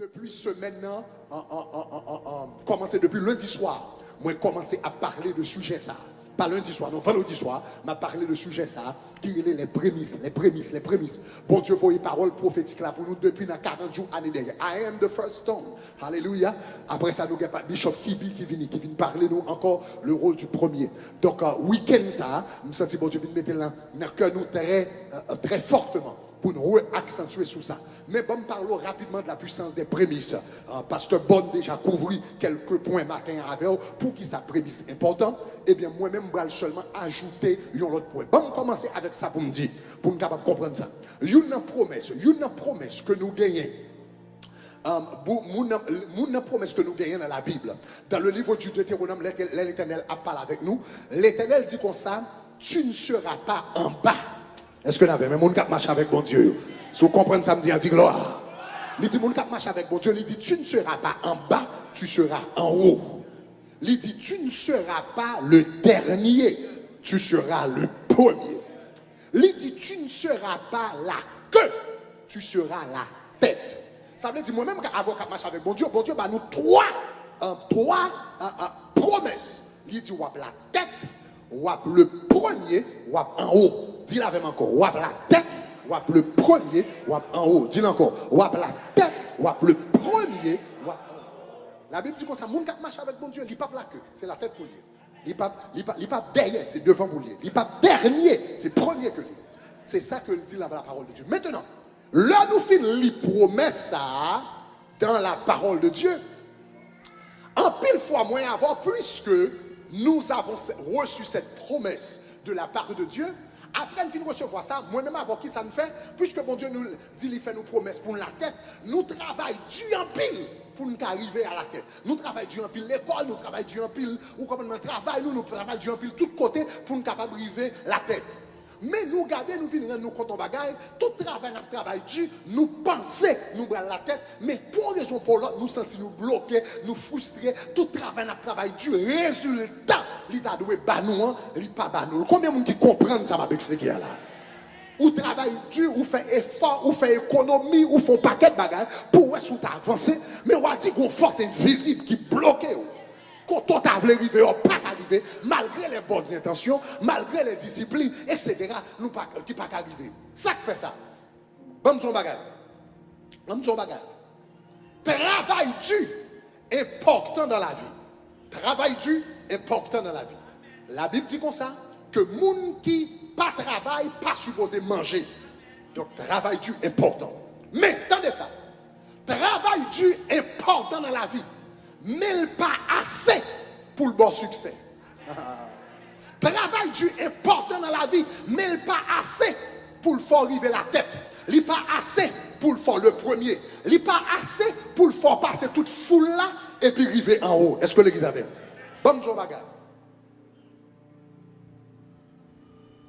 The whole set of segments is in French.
Depuis ce maintenant, commencé depuis lundi soir, moi commencé à parler de sujet ça. Pas lundi soir, non, vendredi soir, m'a parlé de sujet ça, qui est les prémices. Bon Dieu, voyez parole prophétique là pour nous depuis dans 40 jours, année dernière. I am the first stone. Alléluia. Après ça, nous avons Bishop Kibi qui vient parler nous encore le rôle du premier. Donc, week-end ça, nous sentons bon Dieu vient mettre dans le cœur nous très fortement pour nous accentuer sur ça. Mais bon, parlons rapidement de la puissance des prémices. Pasteur Bonne déjà couvrit quelques points matin avec vous pour qui sa prémisse important. Eh bien, moi-même, je vais seulement ajouter un autre point. Bon, commencer avec ça pour me dire, pour nous capable comprendre ça. Une promesse que nous gagnons. Une promesse que nous gagnons dans la Bible. Dans le livre du Deutéronome, l'Éternel a parlé avec nous. L'Éternel dit comme ça, tu ne seras pas en bas. Est-ce que nous avons même monde qui marche avec bon Dieu? Si vous comprenez ça, me dit gloire. Il dit, monde qui marche avec bon Dieu, il dit, tu ne seras pas en bas, tu seras en haut. Il dit, tu ne seras pas le dernier, tu seras le premier. Il dit, tu ne seras pas la queue, tu seras la tête. Ça veut dire, moi-même, avant qu'on marche avec bon Dieu va nous trois promesses. Il dit, wap la tête, wap le premier, wap en haut. Dis-le avec encore, wap la tête, wap le premier, wap en haut. Dis-le encore, wap la tête, wap le premier, wap en haut. La Bible dit comme ça, mon qui marche avec bon Dieu, il n'est pas la queue, c'est la tête pour lui. Il n'est pas derrière, c'est devant pour lui. Il n'est pas dernier, c'est premier que lui. C'est ça que dit la parole de Dieu. Maintenant, là nous finissons les promesses ça dans la parole de Dieu. En pile fois moins avant, puisque nous avons reçu cette promesse de la part de Dieu, après nous recevoir ça, moi-même avant qui ça nous fait, puisque bon Dieu nous dit, il fait nos promesses pour la tête, nous travaillons du en pile pour nous arriver à la tête. Nous travaillons du en pile l'école, nous travaillons du en pile, ou comme nous travaillons, nous travaillons du en pile tous côtés pour nous capable d'arriver à la tête. Mais nous gardons, nous venons nous comptons bagaille, tout travail du, nous pensons, nous bras la tête, mais pour raison pour l'autre, nous sentons nous bloqués, nous frustrés, tout travail du, résultat, l'État doit banouan, l'État pas banouan. Combien de gens qui comprennent ça, m'a expliqué là? Ou travail dur, ou fait effort, ou fait économie, ou font paquet de bagaille, pour où avancer, mais on dit qu'on force invisible qui bloque. Quand on a voulu arriver, on pas arriver, malgré les bonnes intentions, malgré les disciplines, etc., nous pas qui pas arriver. Ça fait ça. Bon son bagage. Travail dur important dans la vie. Travail dur important dans la vie. La Bible dit comme ça que moun qui pas travail pas supposé manger. Donc travail dur important. Mais attendez ça. Travail dur important dans la vie. Mais pas assez pour le bon succès. Travail dur important dans la vie, mais pas assez pour le faire arriver la tête. Il n'est pas assez pour le faire le premier. Il n'est pas assez pour le faire passer toute foule là et puis arriver en haut. Est-ce que l'église avait? Bon Dieu bagarre.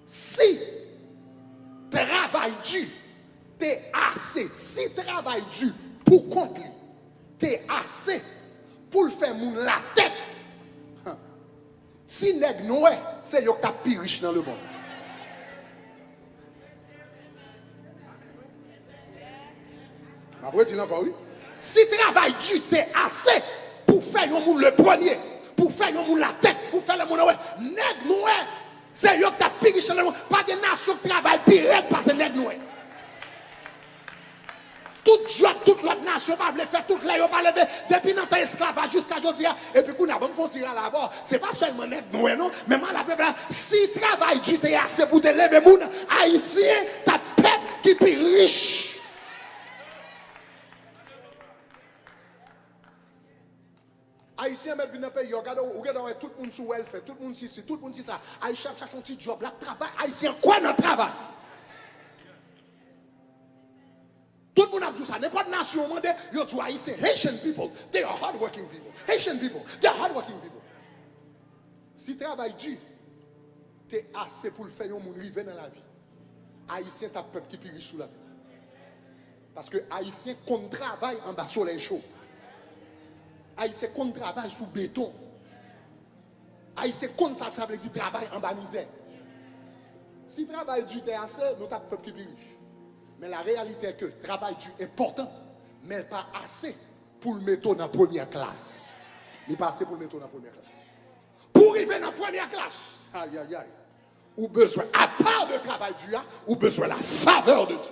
Si travail dur, t'es assez. Si travail dur pour compte lui, t'es assez pour le faire moun la tête. Si nèg noé, c'est yo qui t'a plus riche dans le monde. Après dis encore oui. Si travail dur t'es assez pour faire yon moun le premier, pour faire yon moun la tête, pour faire le moun ouais, nèg noé, c'est yo qui t'a plus riche dans le monde. Pas de nation qui travaille pire parce que nèg noé. Toute joie, toute l'autre nation va faire toute la va lever depuis notre esclavage jusqu'à aujourd'hui. Et puis qu'on a bon font tirer à l'avant. C'est pas seulement net nous non, mais mal la peuple si travail du t'es assez pour te lever moun haïtien, ta peuple qui plus riche. Haïtien met dans pays, regarde tout le monde sous welfare, tout le monde ici, tout le monde ici ça. Haïtien cherche un petit job, là travail, haïtien quoi dans travail? Tout le monde a dit ça. N'importe nation monde, you to Haitian. Haitian people, they are hardworking people. Haitian people, they are hardworking people. Si travail dur, tu es assez pour le faire, un monde river dans la vie. Haïtien, t'as peuple qui pire sous la vie. Parce que Haïtien compte travail en bas soleil chaud. Haïtien compte travail sous béton. Haïtien compte ça veut dire travail en bas misère. Si travail dur, tu es assez, nous t'as peuple qui pire riche. Mais la réalité est que le travail est important, mais pas assez pour le mettre dans la première classe. Il n'est pas assez pour le mettre dans la première classe. Pour arriver dans la première classe, aïe, aïe, aïe, ou besoin, à part de travail du ou besoin de la faveur de Dieu.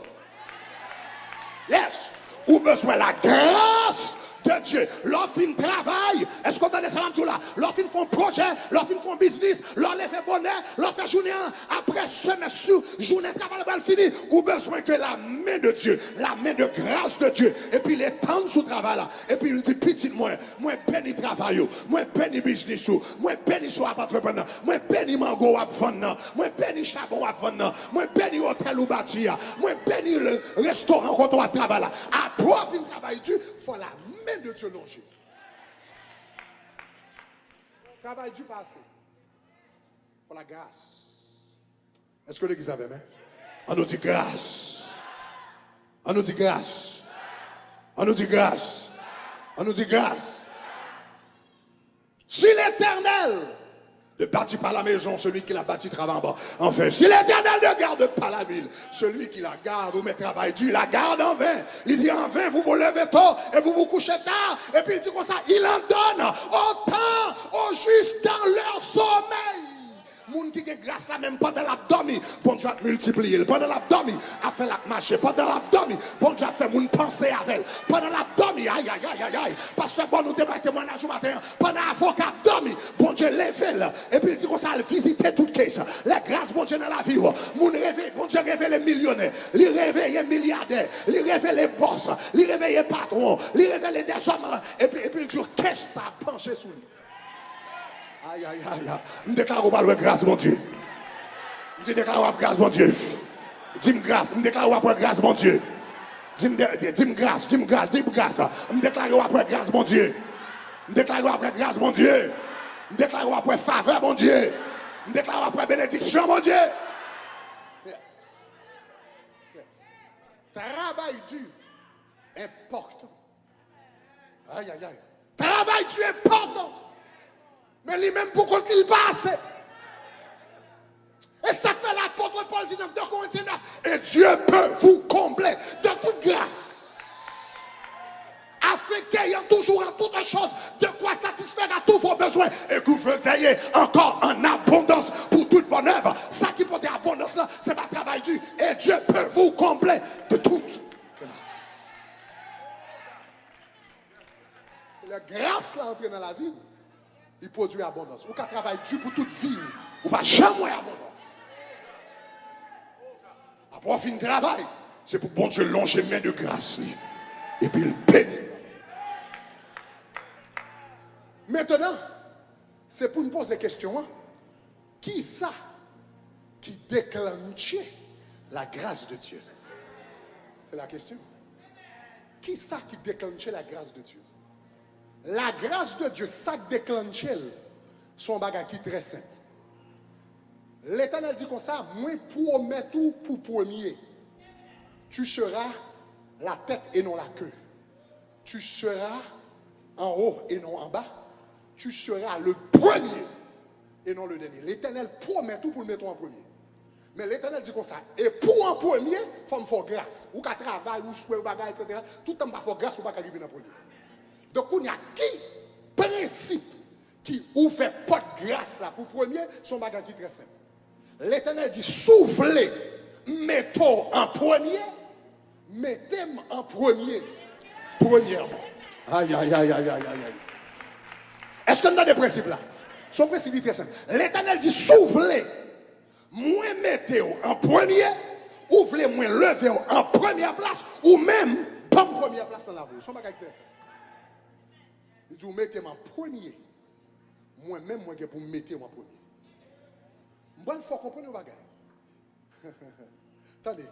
Yes, ou besoin de la grâce de Dieu. L'offre travail. Est-ce qu'on entend ça tout là? L'offre font projet, l'offre font business, l'offre fait bonheur, l'offre fait journée. Après semaine sur journée travail va fini. Ou besoin que la main de Dieu, la main de grâce de Dieu, et puis les temps sous travail là. Et puis il dit petit moi béni travail, moi béni business, moi béni soit entrepreneur, moi béni mango à vendre, moi béni charbon à vendre, moi béni hôtel ou bâtir, moi béni le restaurant quand on travaille là. Après fin travail Dieu, faut la main de Dieu longer. Travail du passé. Pour la grâce. Est-ce que l'église avait main? On nous dit grâce. On nous dit grâce. On nous dit grâce. On nous dit grâce. Si l'Éternel ne bâtit pas la maison, celui qui la bâtit travaille en bas. Enfin, si l'Éternel ne garde pas la ville, celui qui la garde ou met travail dur, la garde en vain. Il dit en vain, vous vous levez tôt et vous vous couchez tard. Et puis il dit comme ça, il en donne autant aux justes dans leur sommeil. Moun qui a grâce là même pendant l'abdomen, bon Dieu a multiplié. Pendant l'abdomen, a fait la marche. Pendant l'abdomen, bon Dieu a fait moun penser avec elle. Pendant l'abdomen, aïe, aïe, aïe, aïe, aïe. Parce que bon, nous débattons témoignage matin. Pendant l'avocat abdomen, bon Dieu lève. Et puis il dit comme ça, il visite toute caisse. La grâce, bon Dieu dans la vie. Moun réveille, bon Dieu réveille les millionnaires. Il réveille les milliardaires. Il réveille les boss. Il réveille les patrons. Il réveille les hommes. Et puis il dit, qu'est-ce que ça a penché sous lui? Aïe, aïe, aïe, aïe. Je déclare au bal grâce, mon Dieu. Je déclare grâce, mon Dieu. Dis-moi grâce. Je déclare après grâce, mon Dieu. Dis-moi grâce, dis-moi grâce, dis-moi grâce. Je déclare après grâce, mon Dieu. Je déclare après grâce, mon Dieu. Je déclare après faveur, mon Dieu. Je déclare après bénédiction, mon Dieu. Yes. Yes. Travail dur, important. Aïe, aïe, aïe. Travail dur, important. Mais lui-même pour qu'on qu'il passe. Et ça fait l'apôtre Paul dit dans 2 Corinthiens 9. Et Dieu peut vous combler de toute grâce. Afin qu'ayant toujours en toutes choses de quoi satisfaire à tous vos besoins. Et que vous ayez encore en abondance pour toute bonne œuvre. Ça qui porte abondance là, c'est pas travail dur. Et Dieu peut vous combler de toute grâce. C'est la grâce là entrée dans la vie. Il produit abondance. Ou qu'à travailler dur pour toute vie, ou pas jamais abondance. Après fin de travail, c'est pour bon Dieu longer main de grâce. Et puis il bénit. Maintenant, c'est pour nous poser la question. Hein? Qui ça qui déclenchait la grâce de Dieu? C'est la question. Qui ça qui déclenchait la grâce de Dieu? La grâce de Dieu, ça déclenche son bagage qui est très simple. L'Éternel dit comme ça, moi promets tout pour premier. Tu seras la tête et non la queue. Tu seras en haut et non en bas. Tu seras le premier et non le dernier. L'Éternel promet tout pour le mettre en premier. Mais l'Éternel dit comme ça. Et pour en premier, il faut me faire grâce. Ou qu'à travail, ou souhait, ou bagage, etc. Tout le temps, il faut faire grâce ou pas arriver dans le premier. Donc, il y a qui principe qui ouvre pas de grâce là pour premier, son bagage qui est très simple. L'Éternel dit soufflez, mettons en premier, mettez-moi en premier, premièrement. Aïe, aïe, aïe, aïe, aïe, aïe. Est-ce qu'on a des principes là? Son principe est très simple. L'Éternel dit soufflez, moi mettez en premier, ouvrez moi levez en première place, ou même pas en première place dans la vie. Son bagage très simple. Il dit, vous mettez en premier. Moi-même, moi, pour me mettre en premier. Il faut comprendre le bagage. Attendez.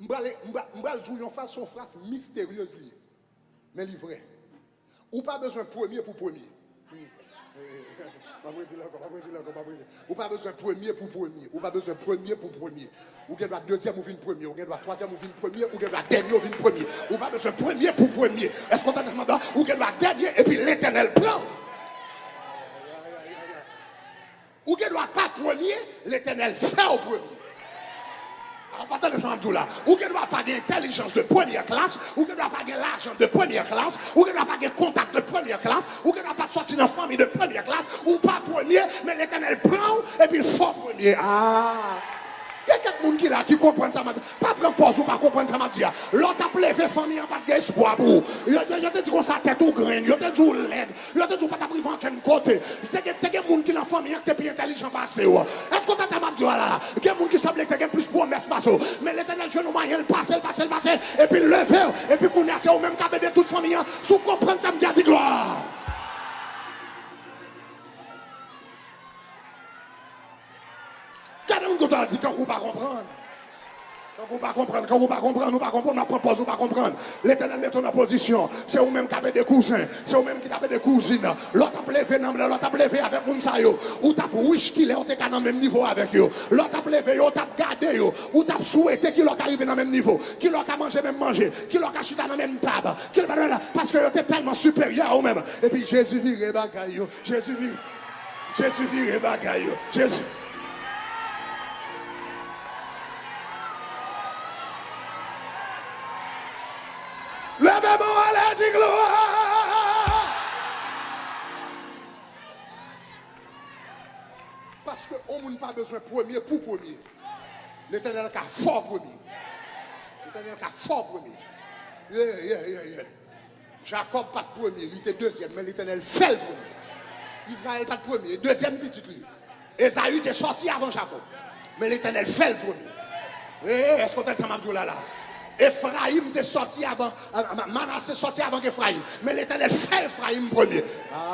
Je vais dire une façon phrase mystérieuse. Mais il est vrai. Ou pas besoin de premier pour premier. Ou pas besoin de premier pour premier. Ou pas besoin de premier pour premier. Ou qu'il doit deuxième ou vine premier. Ou qu'il doit troisième ou vine premier. Ou qu'il doit dernier ou vine premier. Ou pas besoin de premier pour premier. Est-ce qu'on t'a demandé? Ou qu'il doit dernier et puis l'Éternel prend. Ou qu'il doit pas premier, l'Éternel fait au premier. Attendez, ça m'a là. Ou que doit pas d'intelligence de première classe, ou que doit pas de l'argent de première classe, ou que doit pas de contact de première classe, ou que doit pas sortir dans famille de première classe, ou pas premier, mais l'Éternel prend et puis il faut premier. Ah! Il y a quelqu'un qui là qui comprend ça. Pas prendre pause ou pas comprendre ça. L'autre a levé famille, pas d'espoir pour vous. Il te dit qu'on sa tête ou graine, il te dit ou l'aide, il te dit pas t'apriver en quel côté. Il y a des gens qui dans la famille qui sont plus intelligents passé. Est-ce qu'on t'a dit là? Il y a des gens qui semblent que plus promesses passées. Mais l'Éternel, je nous moyen, il passe, et puis lever, et puis pour nous, c'est au même cabé de toute famille. Sous comprendre ça, me dit gloire. Quand on a dit qu'on ne peut pas comprendre. Quand on ne peut pas comprendre, quand on ne peut pas comprendre, on ne propose, on ne peut pas comprendre. L'Éternel met en position. C'est vous-même qui avez des cousins. C'est vous-même qui avez des cousines. L'autre a levé, l'autre a levé avec Mounsayo. Ou t'as riche qu'il est, on est dans le même niveau avec eux. L'autre a levé, on t'a gardé, ou t'as souhaité qu'il arrive dans le même niveau. Qu'il a mangé, même manger. Qu'il a chita dans la même table. Parce que vous êtes tellement supérieur au même. Et puis Jésus vire bagaille. Jésus vire bagaille. Jésus. Levez-moi, allez, dis gloire. Parce qu'on n'a pas besoin de premier pour premier. L'Éternel a fort premier. L'Éternel a fort premier. Jacob pas de premier, il était deuxième, mais l'Éternel fait le premier. Israël pas de premier, deuxième petit lui. Esaü était sorti avant Jacob, mais l'Éternel fait le premier. Est-ce qu'on t'a dit ça, Mabdou là? Ephraïm était sorti avant, Manassé sorti avant qu'Ephraïm. Mais l'Éternel fait Ephraïm premier.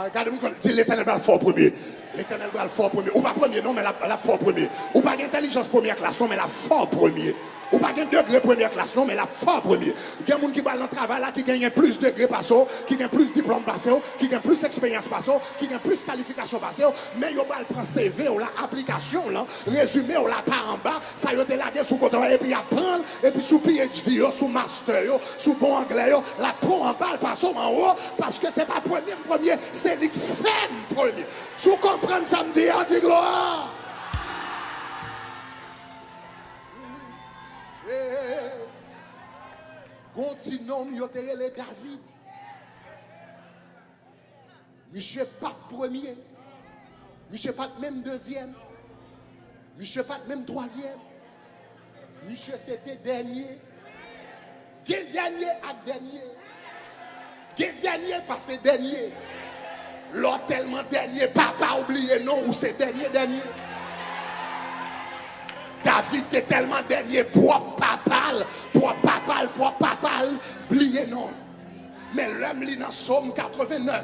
Regardez-moi, dit l'Éternel va le fort premier. L'Éternel va le fort premier. Ou pas premier, non, mais la fort premier. Ou pas d'intelligence première classe, non, mais la fort premier. Ou pas de degré première classe, non, mais la fort premier. Il y a des gens qui vont dans le travail là, qui gagnent plus de degrés passés, qui gagnent plus de diplômes passés, qui gagnent plus d'expérience passée, qui gagnent plus de qualifications passées, mais ils vont prendre CV ou la application, là, résumé ou la part en bas, ça y est là sous côté, et puis apprendre, et puis sous PhD, sous master, sous bon anglais, la prend en bas, passe en haut, parce que c'est pas premier, c'est le fait premier. Si vous comprenez ça, me dit, dit gloire. Continuons, il y a les David. Monsieur pas premier. Monsieur pas même deuxième. Monsieur pas même troisième. Monsieur c'était dernier. Quel dernier à dernier. Quel dernier passé dernier. L'autre tellement dernier, papa oublié non, ou c'est dernier. David était tellement dernier, propre papal, oublié non. Mais l'homme lit dans Psaume 89,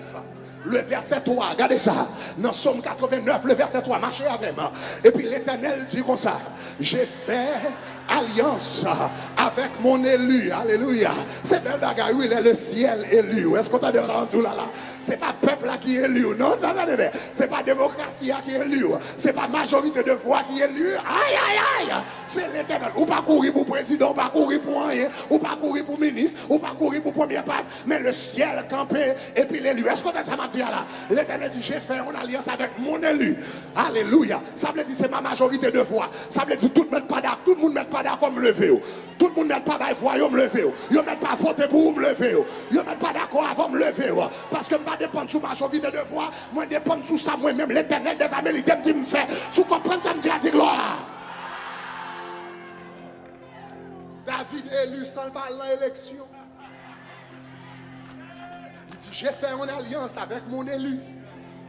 le verset 3, regardez ça, dans Psaume 89, le verset 3, marchez avec moi. Et puis l'Éternel dit comme ça, j'ai fait alliance avec mon élu, alléluia. C'est belle bagarre, il est le ciel élu. Est-ce qu'on a des gens tout là? C'est pas peuple là qui est élu, non. C'est pas démocratie qui est élu. C'est pas majorité de voix qui est élu. Aïe. C'est l'Éternel. Ou pas courir pour président, ou pas courir pour rien, ou pas courir pour ministre, ou pas courir pour première passe, mais le ciel campé et puis l'élu. Est-ce qu'on a ça m'a dit là? L'Éternel dit, j'ai fait une alliance avec mon élu. Alléluia. Ça veut dire c'est ma majorité de voix. Ça veut dire tout le monde pas d'accord, tout le monde met pas d'accord me lever. Tout le monde met pas d'accord me lever. Ils ne mettent pas voter pour me lever. Ils ne mettent pas d'accord avant me lever. Parce que je ne dépends pas de majorité de voix. Moi je dépends de ça moi-même. L'Éternel des Américains me dit me fait. Si vous comprenez ça me dit gloire. David élu sans balle dans l'élection. Il dit, j'ai fait une alliance avec mon élu.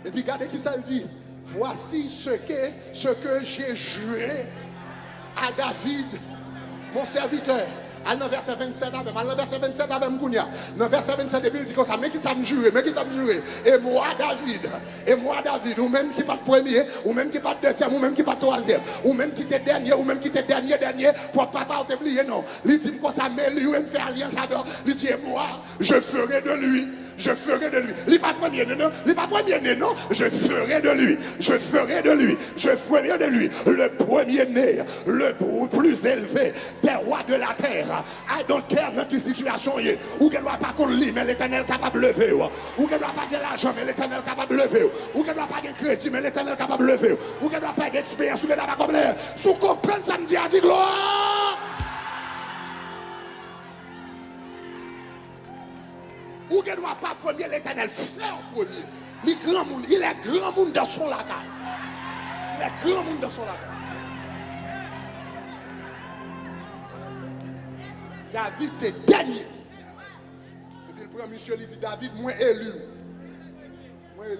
Et puis regardez qui ça dit. Voici ce que j'ai juré à David, mon serviteur. Al dans verset 27 avec moi, verset 27 avec Mkounia. Dans verset 27, il dit comme ça, mais qui ça me jure, Et moi, David, ou même qui pas de premier, ou même qui pas de deuxième, ou même qui pas de troisième, ou même qui était dernier, ou même qui était dernier, pour papa t'oublier, non. Il dit comme ça, mais lui, il me fait alliance avec. Il dit, moi, je ferai de lui. Il n'est pas premier, non. Je ferai de lui. Le premier-né, le plus élevé des rois de la terre. I don't care dans quelle situation il est. Ou qu'elle ne doit pas qu'on lit, mais l'Éternel capable de lever. Ou qu'elle ne doit pas de l'argent, mais l'Éternel capable de lever. Ou qu'elle ne doit pas de crédit, mais l'Éternel capable de lever. Ou qu'elle ne doit pas d'expérience, ou qu'elle ne doit pas comme l'air. Sous comprendre, ça me dit à dire gloire. Ou ne doit pas premier l'Éternel faire premier. Il est grand monde, il est grand monde dans son lagaille. Il est grand monde dans son lagaille. David était dernier. Et puis le premier monsieur lui dit David, moi élu. Moi élu.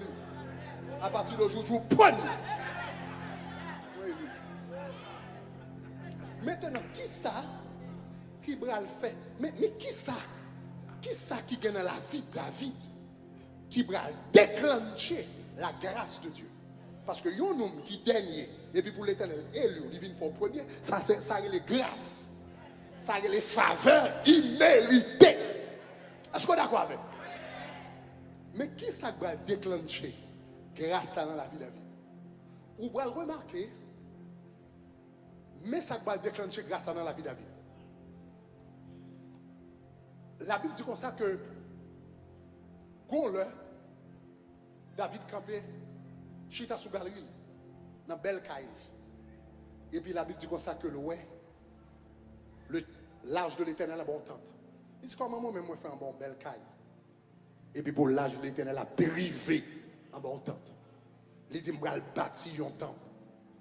À partir d'aujourd'hui, premier. Moi élu. Maintenant, qui ça qui va le faire? Mais qui ça? Qui ça qui gagne dans la vie de David? Qui va déclencher la grâce de Dieu? Parce que y a un homme qui dernier, et puis pour l'Éternel élu, il vient pour premier, ça a les grâces. Ça a les faveurs imméritées. Est-ce qu'on est d'accord avec? Mais qui ça va déclencher grâce dans la vie de David? Vous pouvez le remarquer, mais ça va déclencher grâce dans la vie de David. La Bible dit comme ça que quand David campait chita sous galerie dans belle caille. Et puis la Bible dit comme ça que l'âge de l'Éternel a bon tente. Il dit comment moi-même moi fais un bon belle caille. Et puis pour l'âge de l'Éternel a dérivé en bon tente. Il dit moi bâtir un temple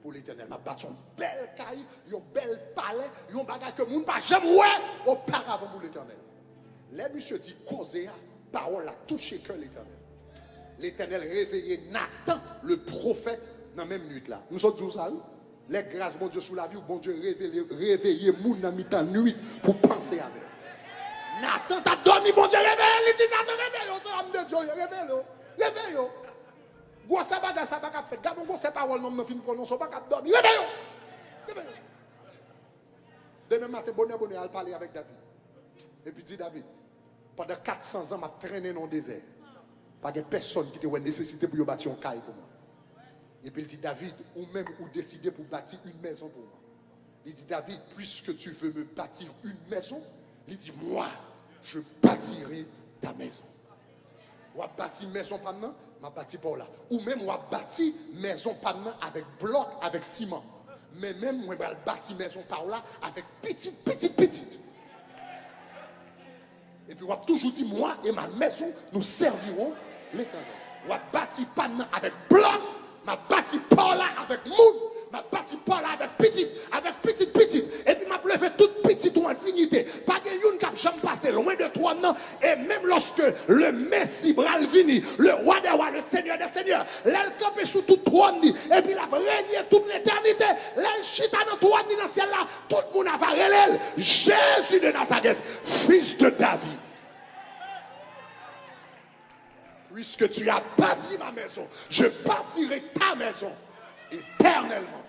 pour l'Éternel. M'a bâti une belle caille, un bel palais, un bagage que moun pas jamais auparavant pour l'Éternel. Les monsieur dit causer parole a touché que l'Éternel. L'Éternel réveillait Nathan, le prophète, dans la même nuit là. Nous sommes tous ça. Les grâces, bon Dieu, sous la vie, bon Dieu, réveiller moun dans la nuit pour penser avec. Nathan, t'as dormi, bon Dieu, réveille. Il dit, Nathan, réveille. C'est l'homme de Dieu, réveille. Réveille. Gros, ça va faire. Gardons gros, c'est parole, non, nous finissons prononcer, pas qu'à dormir. Réveille. Réveille. Demain matin, bonheur, elle parler avec David. Et puis dit David, pendant 400 ans, m'a traîné dans le désert. Pas de personne qui a nécessité pour bâtir un caille pour moi. Et puis il dit David, ou même ou décider pour bâtir une maison pour moi. Il dit David, puisque tu veux me bâtir une maison, il dit moi, je bâtirai ta maison. Ou à bâtir maison pendant, m'a bâti pour là. Ou même ou à bâtir maison pendant avec bloc, avec ciment. Mais même moi vais bâtir maison par là avec petite. Et puis on a toujours dit moi et ma maison nous servirons l'Éternel. On a bâti pendant avec bloc. M'a bâti par là avec moun, m'a bâti par là avec petite. Et puis m'a levé toute petite ou en dignité. Pas de yon qui a jamais passé loin de toi, non. Et même lorsque le Messie bral vini, le roi des rois, le Seigneur des seigneurs, l'elle campé sous tout trône, et puis il a régné toute l'éternité, l'elle chita dans trône dans le ciel là, tout le monde a varé Jésus de Nazareth, fils de David. Puisque tu as bâti ma maison, je bâtirai ta maison éternellement.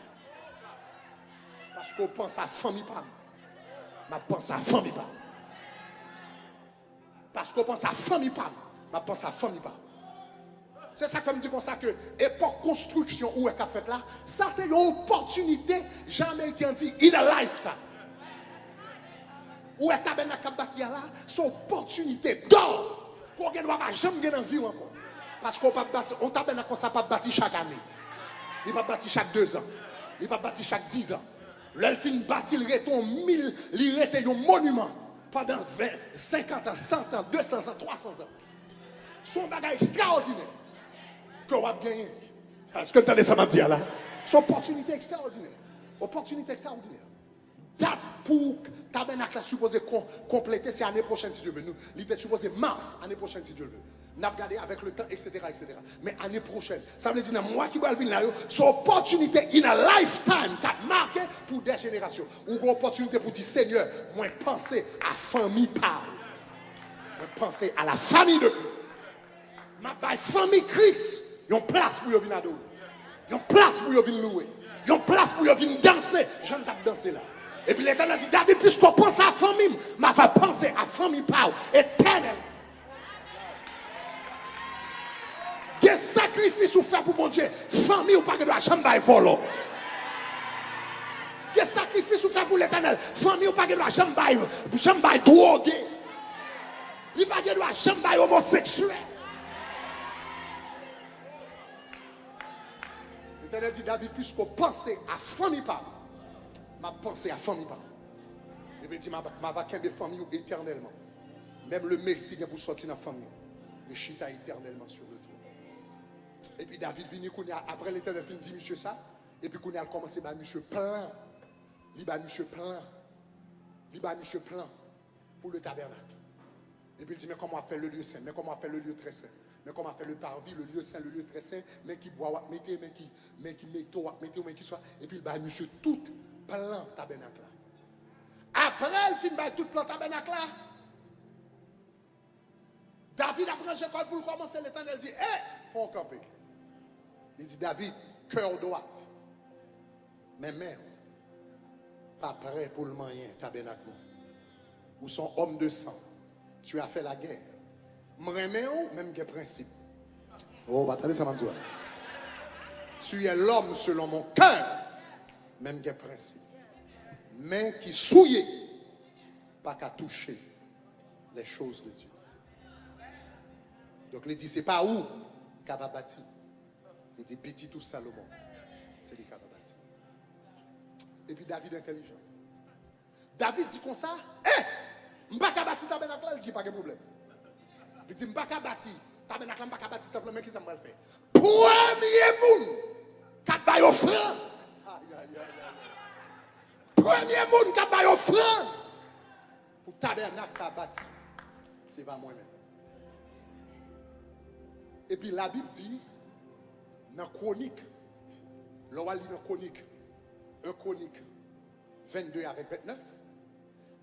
Parce qu'on pense à famille pas. Ma pense à famille pas. Parce qu'on pense à famille pas. Ma pense à famille pas. C'est ça que me dit comme ça que époque construction où est qu'a fait là, ça c'est une opportunité jamais qui dit in a lifetime. Où est tabernacle bâti là, c'est une opportunité d'or. Qu'on ne doit pas jamais gagner en vie encore. Parce qu'on peut bâtir, on tabernacle comme ça pas bâti chaque année. Il va bâtir chaque 2 ans. Il va bâtir chaque 10 ans. L'elfine bâtit, il retourne 1000, il retourne un monument pendant 20, 50 ans, 100 ans, 200 ans, 300 ans. Son bagage extraordinaire que on va gagner. Est-ce que tu as ça m'a dit là? C'est une opportunité extraordinaire. Opportunité extraordinaire. Date pour tabernacle supposé compléter, c'est l'année prochaine si Dieu veut. Nous, il était supposé mars, année prochaine si Dieu veut. Nous avons regardé avec le temps, etc., etc. Mais année prochaine, ça veut dire moi qui vais venir là, c'est une opportunité in a lifetime qui a marqué pour des générations. Ou une opportunité pour dire Seigneur, moi penser à famille parle. Moi penser à la famille de Christ. Ma famille Christ, il y a une place pour venir adorer. Il y a une place pour venir louer. Il y a une place pour venir danser. Je ne tape danser là. Et puis l'Éternel dit, David, puisqu'on pense à la famille, ma va penser à la famille par éternelle. Des sacrifices ou faire pour mon Dieu, famille ou pas que de la chambre voler. Des sacrifices ou faire pour l'Éternel, famille ou pas que de la chambre droguer. Il pas que de la chambre homosexuelle. L'Éternel dit, David, puisqu'on pense à la famille par ma pensée à famille pas. Et puis dit ma va qu'un des familles éternellement. Même le Messie vient pour sortir dans la famille. Le chita éternellement sur le trône. Et puis David vient après l'Éternel fin dit monsieur ça. Et puis qu'on a commencé par monsieur plein. Il va monsieur plein. Il va monsieur plein pour le tabernacle. Et puis il dit mais comment on fait le lieu saint? Mais comment on fait le lieu très saint? Mais comment on fait le parvis, le lieu saint, le lieu très saint? Mais qui boit, mais qui mais qui soit. Et puis il va monsieur tout plein tabernacle là. Après, il finit par tout plan tabernacle là. David a pris Jacob pour commencer. L'Éternel dit, faut camper. Il dit, David, cœur droit. Mais mère, pas prêt pour le moyen tabernacle. Ou son homme de sang. Tu as fait la guerre. M'reméo, même que principe. Oh, bah, attendez, ça m'a dit. Tu es l'homme selon mon cœur, même que principe. Mais qui souillait, pas qu'à toucher les choses de Dieu. Donc, il dit, c'est pas où qu'elle va bâtir. Il dit, petit tout Salomon, c'est lui qui va bâtir. Et puis, David intelligent. David dit comme ça, je ne vais pas bâtir tabernacle, il dit, pas de problème. Il dit, je ne vais pas bâtir tabernacle, je ne vais pas bâtir tabernacle, mais qui ça va le faire? Premier monde, qui va offrande. Premier monde qui va offrande. Pour tabernacle, ça a bâti. C'est pas moi-même. Et puis la Bible dit, dans Chronique, l'on va lire dans Chronique, 1 Chronique 22 avec 29,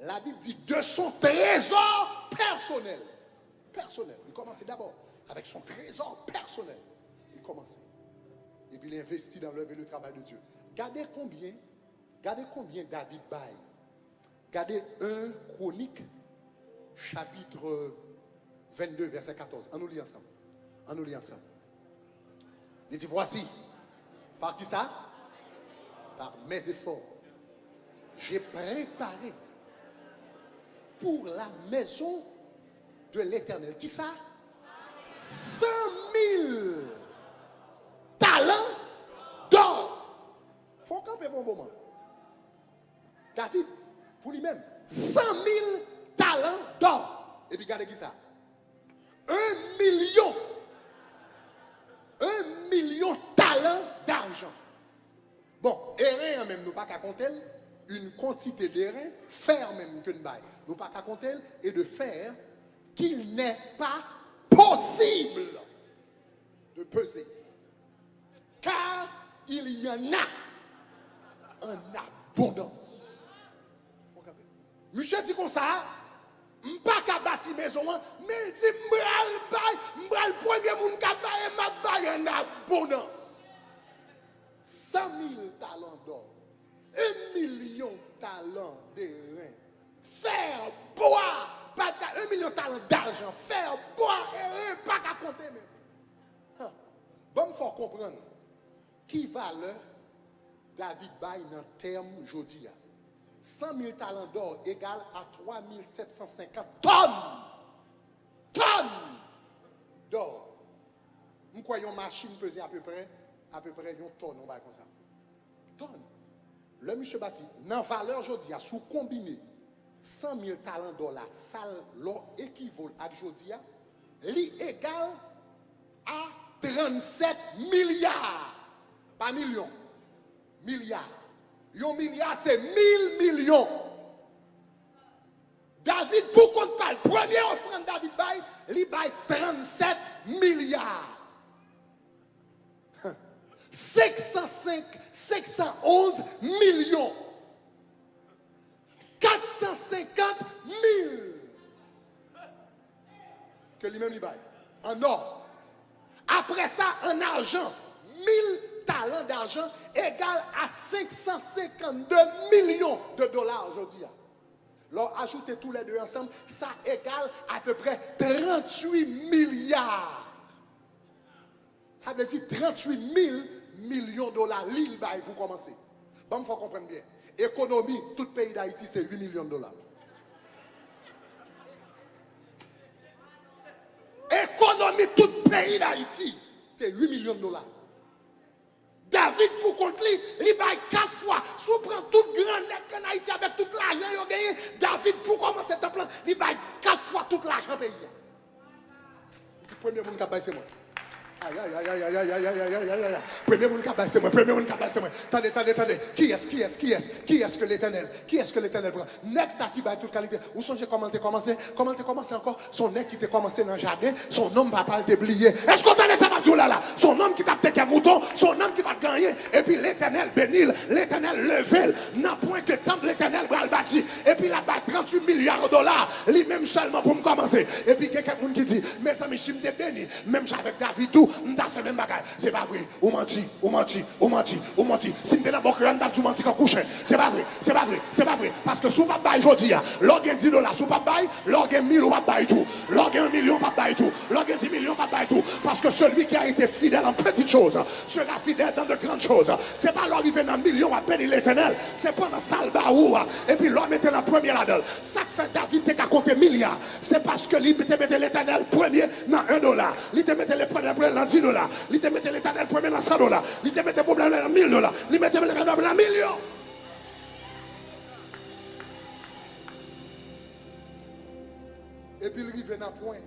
la Bible dit de son trésor personnel. Personnel. Il commence d'abord avec son trésor personnel. Il commence. Et puis il investit dans l'œuvre et le travail de Dieu. Regardez combien David baille. Regardez 1 Chronique, chapitre 22, verset 14. On nous lit ensemble. On nous lit ensemble. Il dit, voici, par qui ça? Par mes efforts. J'ai préparé pour la maison de l'Éternel. Qui ça? 100 000 talents d'or. Faut camper bon moment. David, pour lui-même, 100 000 talents d'or. Et puis regardez qui ça? 1 million talents d'argent. Bon, erreur même, nous pas qu'à compter une quantité d'airain, faire même que nous bail. Nous pas qu'à compter et de faire qu'il n'est pas possible de peser. Car il y en a en abondance. Monsieur dit comme ça, je ne suis pas qu'à bâtir maison, mais il dit, je suis le premier monde qui a bâti en abondance. 100 000 talents d'or, 1 million de talents d'airain, faire boire, 1 million de talents d'argent, faire boire et pas qu'à compter même. Bon, il faut comprendre qui valeur David baille dans le terme aujourd'hui. 100 000 talents d'or égale à 3 750 tonnes d'or. Nous croyons machine pesait à peu près une tonne, on va comme ça. Tonne. Le monsieur bâti, dans valeur aujourd'hui, sous combiné 100 000 talents d'or là, ça l'or équivaut à aujourd'hui, li égal à 37 milliards. Pas millions, milliards. 1 milliard, c'est 1000 millions. David, pour qu'on parle, première offrande David baille, il baille 37 milliards. 511 millions. 450 000. Que lui-même il baille. En or. Après ça, en argent. 1000 talents d'argent égale à 552 millions de dollars aujourd'hui. Alors, ajoutez tous les deux ensemble, ça égale à peu près 38 milliards. Ça veut dire 38 000 millions de dollars l'île baille pour commencer. Bon, il faut comprendre bien. Économie, tout pays d'Haïti, c'est 8 millions de dollars. Économie, tout pays d'Haïti, c'est 8 millions de dollars. David, pour contre lui, il baille 4 fois. Si vous prenez toute grande en Haïti avec toute l'argent qu'il a gagné, David, pour commencer ce plan, il baille 4 fois tout l'argent pays. Le premier monde qui a baissé, c'est moi. Aïe, aïe, aïe, aïe, aïe, aïe, aïe, aïe, aïe, aïe, aïe. Premier monde qui a baissé, c'est moi. Premier monde qui a baissé, c'est moi. Attendez. Qui est-ce que l'Éternel prend? Nèg ça qui baille toute qualité. Vous songez comment t'es commencé? Comment t'es commencé encore? Son nèg qui t'est commencé dans le jardin, son homme va pas le déblier. Est-ce qu'on t'a laissé ma tout là? Son homme qui t'a peut-être mouton, son homme qui va te gagner. Et puis l'Éternel bénit, l'Éternel levé. N'a point que tant de l'Éternel va le bâtir. Et puis là-bas, 38 milliards de dollars, lui-même seulement pour me commencer. Et puis quelqu'un qui dit, mes amis, je m'étais béni, même j'avais David tout. M'ta fait même bagaille. C'est pas vrai. Ou menti. Si m'te dans bon cœur, m'ta tout menti quand couché. C'est pas vrai. Parce que sous pas bail jodi a, l'organe 10 dollars sous pas bail, l'organe 1000 ou pas bail tout. L'organe 1 million pas bail tout. L'organe 10 millions pas bail tout. Parce que celui qui a été fidèle en petites choses sera fidèle dans de grandes choses. C'est pas l'arrivée dans millions à bénir l'Éternel. C'est pas dans salbaou. Et puis l'homme était dans premier là-dedans. Ça fait David t'es qu'à compter milliards. C'est parce que lui te mettait l'Éternel premier dans 1 dollar. Il te mettait le premier dans 10 dollars. Il te mettait l'Éternel premier dans 100 dollars. Il te mettait problème dans 1000 dollars. Il mettait l'Éternel dans millions. Et puis il arrive à un point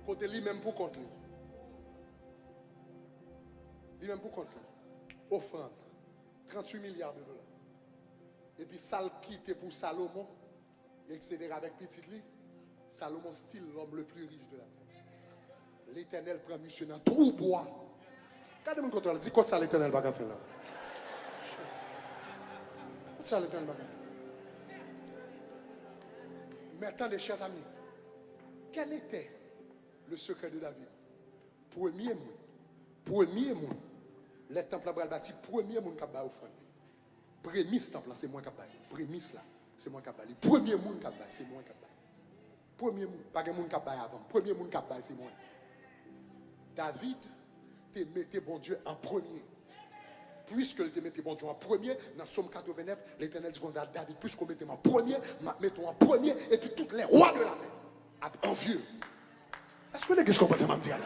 côté lui-même pour compte lui. Lui-même pour compte lui. Offrande 38 milliards de dollars. Et puis ça quitte pour Salomon, etc. avec petit lui. Salomon style l'homme le plus riche de la terre. L'Éternel prend monsieur dans tout bois. Regardez mon contrôle, dis quoi ça l'Éternel va faire là. Quoi ça l'Éternel va faire. Maintenant les chers amis, quel était le secret de David? Premier monde, le temple a bâti, premier monde qui a bâti offrande. Prémisse temple là, c'est moi qui a bâti. Prémisse là, c'est moi qui a bâti. Premier monde qui a bâti, c'est moi qui a bâti. Premier monde, pas de monde qui a bâti avant. Premier monde qui a bâti, c'est moi. David te mettait bon Dieu en premier. Puisque te mettait bon Dieu en premier, dans Somme 89, l'Éternel dit à David, puisqu'on mettait en premier, mettons en premier, et puis tous les rois de la terre. Envieux. Est-ce que les gens comprennent ce que je dis là?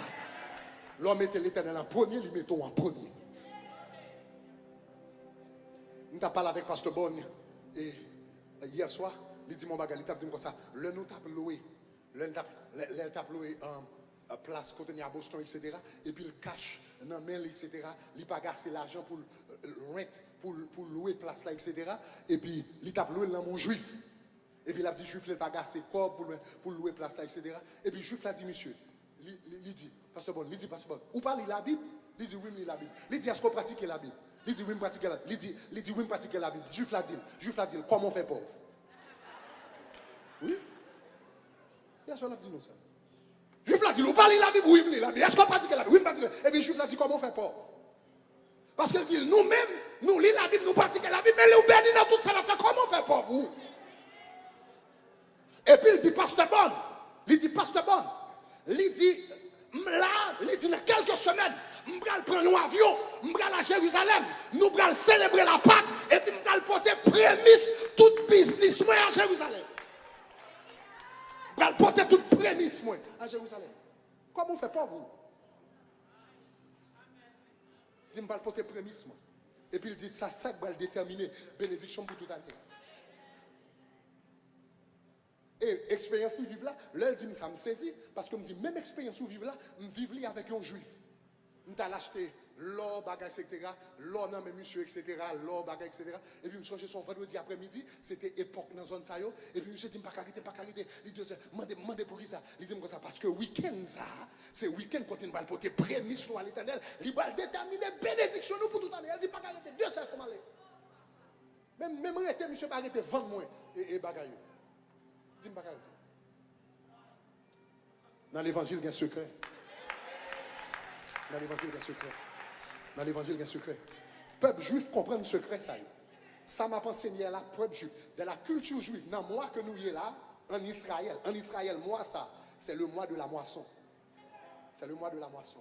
L'homme mettait l'Éternel en premier, lui mettons en premier. Nous avons parlé avec Pasteur Bonne et hier soir, il dit mon bagage, il t'a dit comme ça, le nous t'a loué, le t'a loué place côté à Boston, etc. Et puis le cash dans main, etc. Il pas gasté l'argent pour pour louer place là, etc. Et puis il t'a loué dans mon juif. Et puis il a dit juif, il pas gasté corps pour louer place là, etc. Et puis juif l'a dit monsieur, il dit Pasteur Bon, il dit Pasteur Bon, ou parlez la Bible? Il dit oui, mais la Bible. Il dit est-ce qu'on pratique la Bible? Il dit oui, me pratiquer la Bible. Il dit oui, me pratiquer la Bible. Juif l'a dit, comment on fait pauvre? Oui. Il y a cela dit nous ça. Juif l'a dit, vous parlez la Bible, oui, mais la Bible. Est-ce qu'on pratique la Bible? Oui, me pratique. Et puis Juif l'a dit comment on fait pauvre? Parce qu'il dit nous-mêmes, nous lisons la Bible, nous pratiquons la Bible, mais les bénis dans tout ça, on fait comment on fait pauvre? Et puis il dit Pasteur Bon, il dit là, il dit dans quelques semaines, nous allons prendre un avion, nous allons à Jérusalem, nous allons célébrer la Pâque, et puis nous allons porter prémisse tout business à Jérusalem. Nous allons porter toute prémisse à Jérusalem. Comment on fait pas vous? Il dit, nous allons porter prémisse. Et puis il dit, ça va déterminer bénédiction pour toute année. Et expérience vive là, là il dit, ça me saisit, parce que me dit, même expérience vive là, me vive là avec un juif. Je t'ai acheté l'or, bagage, etc. L'or, non, mais monsieur, etc. L'or, bagage, etc. Et puis, je me suis son vendredi après-midi, c'était époque dans la zone ça. Et puis, je me suis dit, pas carité. Il dit, demandez pour qui ça? Il dit, comme ça, parce que week-end, ça, c'est week-end quand il va porter prémisse à l'Éternel. Il va déterminer bénédiction pour toute année. Il dit, pas carité, Dieu sait comment aller. Même arrêter, monsieur, pas arrêter, vendre moi et bagage. Il dit, pas carité. Dans l'évangile, il y a un secret. Dans l'évangile, il y a un secret. Dans l'évangile, il y a un secret. Peuple juif comprend le secret, ça y est. Ça m'a enseigné là, peuple juif. De la culture juive, dans le mois que nous y est là, en Israël. En Israël, mois ça, c'est le mois de la moisson. C'est le mois de la moisson.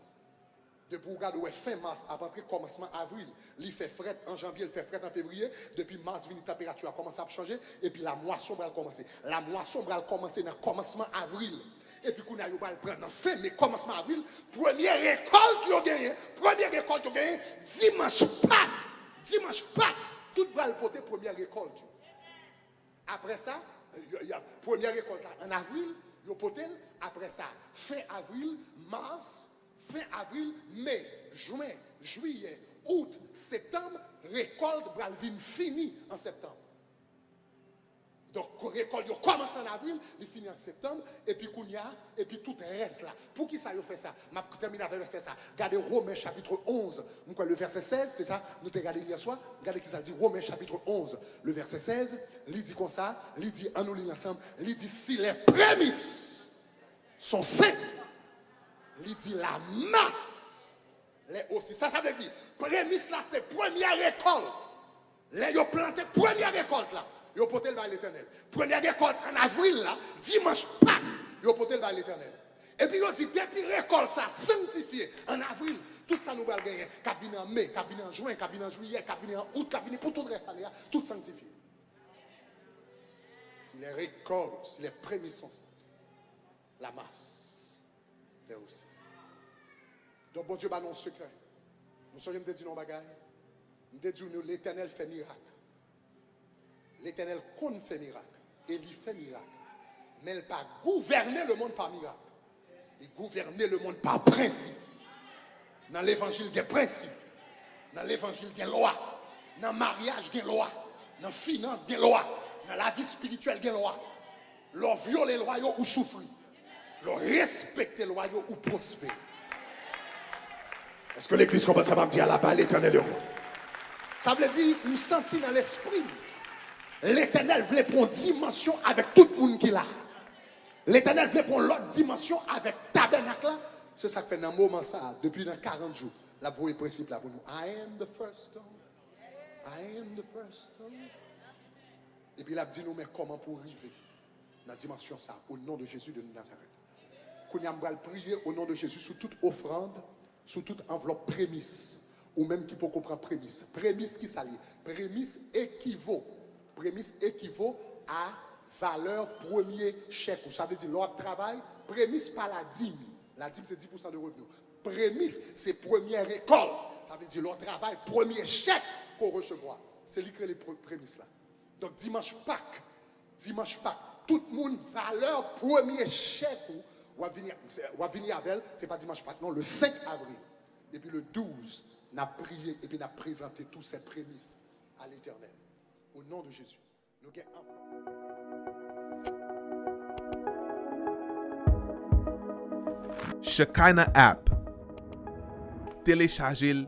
Depuis regarde où est fin mars, à partir commencement avril, il fait fret en janvier, il fait fret en février. Depuis mars, la température a commencé à changer. Et puis la moisson va commencer. La moisson va commencer dans le commencement avril. Et puis, qu'on a eu le prendre en fin, mais commencement avril, première récolte, tu as gagné. Première récolte, tu as gagné. Dimanche Pâques, tout va le porter première récolte. Après ça, Il y a première récolte en avril, yo potel, après ça, fin avril, mars, fin avril, mai, juin, juillet, août, septembre, récolte Bralvin fini en septembre. Donc, récolte, il commence en avril, il finit en septembre, et puis Kounia, et puis tout reste là. Pour qui ça, il fait ça? Je termine avec le verset ça. Regardez Romains chapitre 11, le verset 16, c'est ça? Nous t'avons regardé hier soir. Regardez qui ça dit, Romains chapitre 11, le verset 16. Il dit comme ça, il dit, en nous lisons ensemble, il dit, si les prémices sont saintes, il dit la masse, les aussi. Ça veut dire, prémices là, c'est première récolte. Les yo planté première récolte là. Yo potel va l'éternel. Première récolte en avril là, dimanche Pâques, yo potel va l'éternel. Et puis yo dit depuis récolte ça sanctifié en avril, tout ça nous va gagner. Cabinet en mai, cabinet en juin, cabinet en juillet, cabinet en août, cabinet pour tout le reste là, tout sanctifié. Si les récoltes, si les prémices sont saintes, la masse est aussi. Donc bon Dieu va non secret. Nous sommes dit non bagaille. Nous dit l'éternel fait miracle. L'Éternel compte fait miracle. Et il fait miracle. Mais il n'a pas gouverné le monde par miracle. Il gouvernait le monde par principe. Dans l'évangile, il y a principe. Dans l'évangile, il y a loi. Dans le mariage, il y a loi. Dans la finance, il y a loi. Dans la vie spirituelle, il y a loi. Leur violer les lois ou souffrir. Leur respecter les lois ou prospérer. Est-ce que l'église comprend ça? Va me dire là-bas, l'Éternel est heureux. Ça veut dire, nous sentis dans l'esprit. L'Éternel voulait prendre dimension avec tout le monde qui l'a. L'Éternel voulait prendre l'autre dimension avec tabernacle. C'est ça que fait dans un moment ça, depuis dans 40 jours. La voie principe là pour nous. I am the first stone. I am the first stone. Et puis il a dit nous, mais comment pour arriver dans la dimension ça, au nom de Jésus de Nazareth. Qu'on y a prier au nom de Jésus sous toute offrande, sous toute enveloppe prémisse, ou même qui peut comprendre prémisse. Prémisse qui s'allie. Prémisse équivaut. Prémisse équivaut à valeur premier chèque. Ça veut dire l'ordre de travail. Prémisse par la dîme. La dîme, c'est 10% de revenus. Prémisse, c'est première école. Ça veut dire l'ordre de travail, premier chèque qu'on recevra. C'est l'écrit les prémices là. Donc dimanche Pâques, tout le monde valeur premier chèque ou va venir avec elle, c'est pas dimanche Pâques, non, le 5 avril. Et puis le 12, on a prié et puis on a présenté toutes ces prémices à l'Éternel. Au nom de Jésus. Nous Shekinah app. Téléchargez-le.